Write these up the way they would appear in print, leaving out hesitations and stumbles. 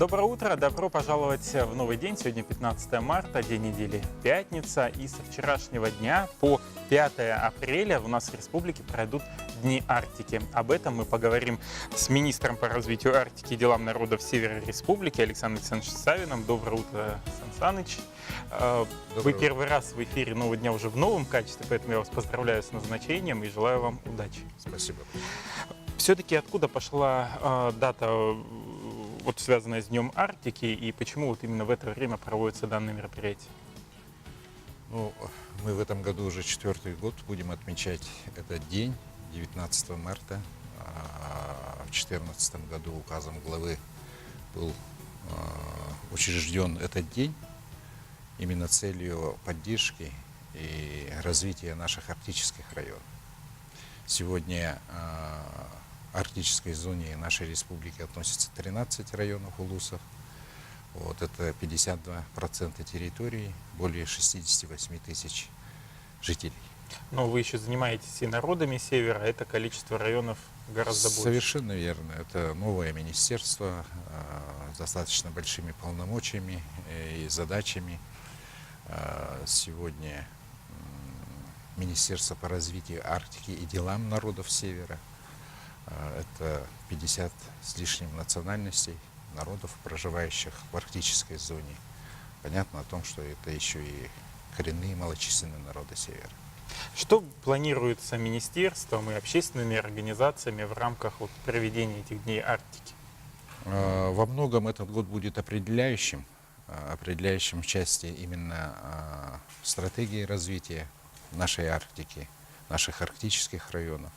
Доброе утро, добро пожаловать в новый день. Сегодня 15 марта, день недели пятница. И со вчерашнего дня по 5 апреля у нас в республике пройдут Дни Арктики. Об этом мы поговорим с министром по развитию Арктики и делам народов Севера Республики Александром Александровичем Савиным. Доброе утро, Сан Саныч. Вы первый раз в эфире «Нового дня» уже в новом качестве, поэтому я вас поздравляю с назначением и желаю вам удачи. Спасибо. Все-таки откуда пошла дата, вот связанная с Днем Арктики, и почему вот именно в это время проводится данное мероприятие? Ну, мы в этом году уже 4-й год будем отмечать этот день, 19 марта. В 2014 году указом главы был учрежден этот день именно целью поддержки и развития наших арктических районов. Сегодня к арктической зоне нашей республики относится 13 районов улусов. Вот, это 52% территории, более 68 тысяч жителей. Но вы еще занимаетесь и народами Севера, а это количество районов гораздо больше. Совершенно верно. Это новое министерство с достаточно большими полномочиями и задачами. Сегодня Министерство по развитию Арктики и делам народов Севера. Это 50 с лишним национальностей, народов, проживающих в арктической зоне. Понятно о том, что это еще и коренные малочисленные народы Севера. Что планируется министерством и общественными организациями в рамках проведения этих Дней Арктики? Во многом этот год будет определяющим в части именно стратегии развития нашей Арктики, наших арктических районов.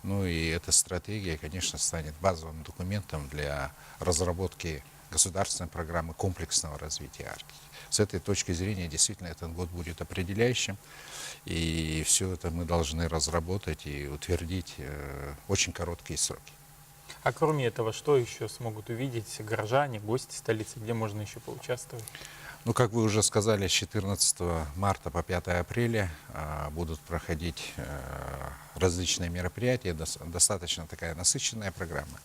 Ну и эта стратегия, конечно, станет базовым документом для разработки государственной программы комплексного развития Арктики. С этой точки зрения, действительно, этот год будет определяющим, и все это мы должны разработать и утвердить в очень короткие сроки. А кроме этого, что еще смогут увидеть горожане, гости столицы, где можно еще поучаствовать? Ну, как вы уже сказали, с 14 марта по 5 апреля будут проходить различные мероприятия, достаточно такая насыщенная программа.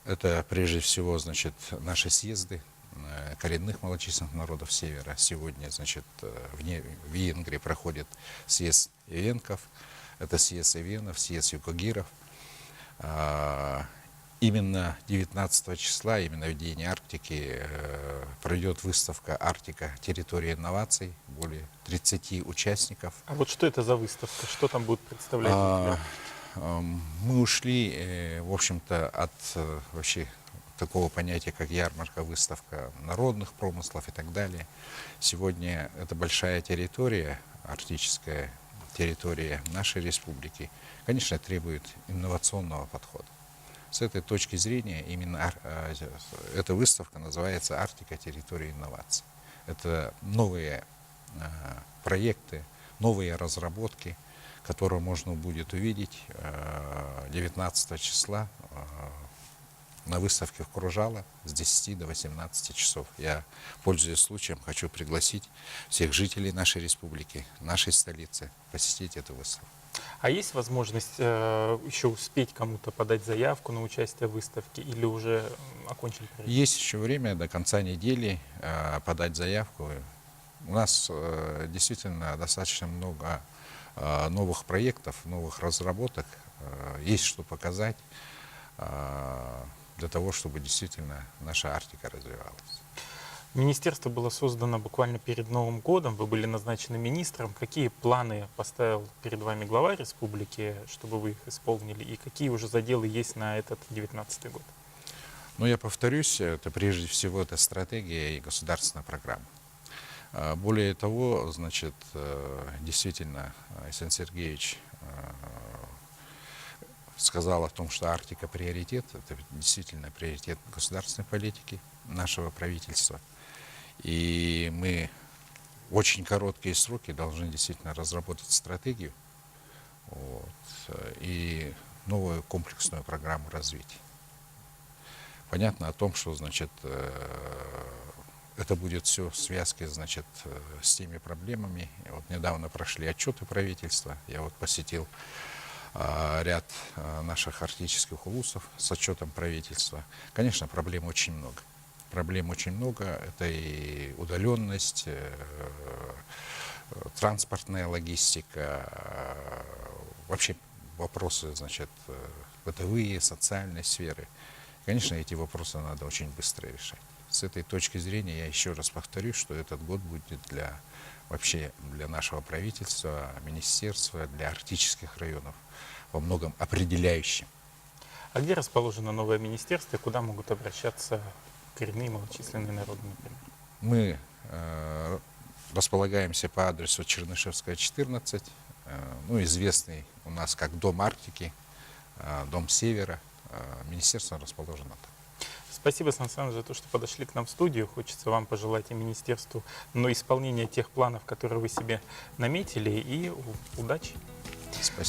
Это прежде всего, значит, наши съезды коренных малочисленных народов Севера. Сегодня, значит, в Венгрии проходит съезд ивенков, это съезд ивенов, съезд юкагиров. Именно 19 числа, именно в День Арктики, пройдет выставка «Арктика. Территория инноваций». Более 30 участников. А вот что это за выставка? Что там будут представлять? Мы ушли, в общем-то, от вообще такого понятия, как ярмарка, выставка народных промыслов и так далее. Сегодня это большая территория, арктическая территория нашей республики, конечно, требует инновационного подхода. С этой точки зрения именно эта выставка называется «Арктика. Территория инноваций». Это новые проекты, новые разработки, которые можно будет увидеть 19 числа на выставке в Кружало с 10 до 18 часов. Я, пользуясь случаем, хочу пригласить всех жителей нашей республики, нашей столицы, посетить эту выставку. А есть возможность еще успеть кому-то подать заявку на участие в выставке или уже окончен проект? Есть еще время до конца недели подать заявку. У нас действительно достаточно много новых проектов, новых разработок. Есть что показать для того, чтобы действительно наша Арктика развивалась. Министерство было создано буквально перед Новым годом, вы были назначены министром. Какие планы поставил перед вами глава республики, чтобы вы их исполнили, и какие уже заделы есть на этот 19-й год? Ну, я повторюсь, это прежде всего это стратегия и государственная программа. Более того, значит, действительно, Александр Сергеевич сказал о том, что Арктика приоритет, это действительно приоритет государственной политики нашего правительства. И мы в очень короткие сроки должны действительно разработать стратегию и новую комплексную программу развития. Понятно о том, что, значит, это будет все в связке, значит, с теми проблемами. Вот недавно прошли отчеты правительства. Я вот посетил ряд наших арктических улусов с отчетом правительства. Конечно, проблем очень много. Проблем очень много. Это и удаленность, транспортная логистика, вообще вопросы, значит, бытовые, социальной сферы. Конечно, эти вопросы надо очень быстро решать. С этой точки зрения я еще раз повторюсь, что этот год будет вообще для нашего правительства, министерства, для арктических районов во многом определяющим. А где расположено новое министерство и куда могут обращаться коренные малочисленные народы, например? Мы располагаемся по адресу Чернышевская, 14, известный у нас как Дом Арктики, Дом Севера. Министерство расположено там. Спасибо, Сан Саныч, за то, что подошли к нам в студию. Хочется вам пожелать и министерству, но исполнения тех планов, которые вы себе наметили, и удачи. Спасибо.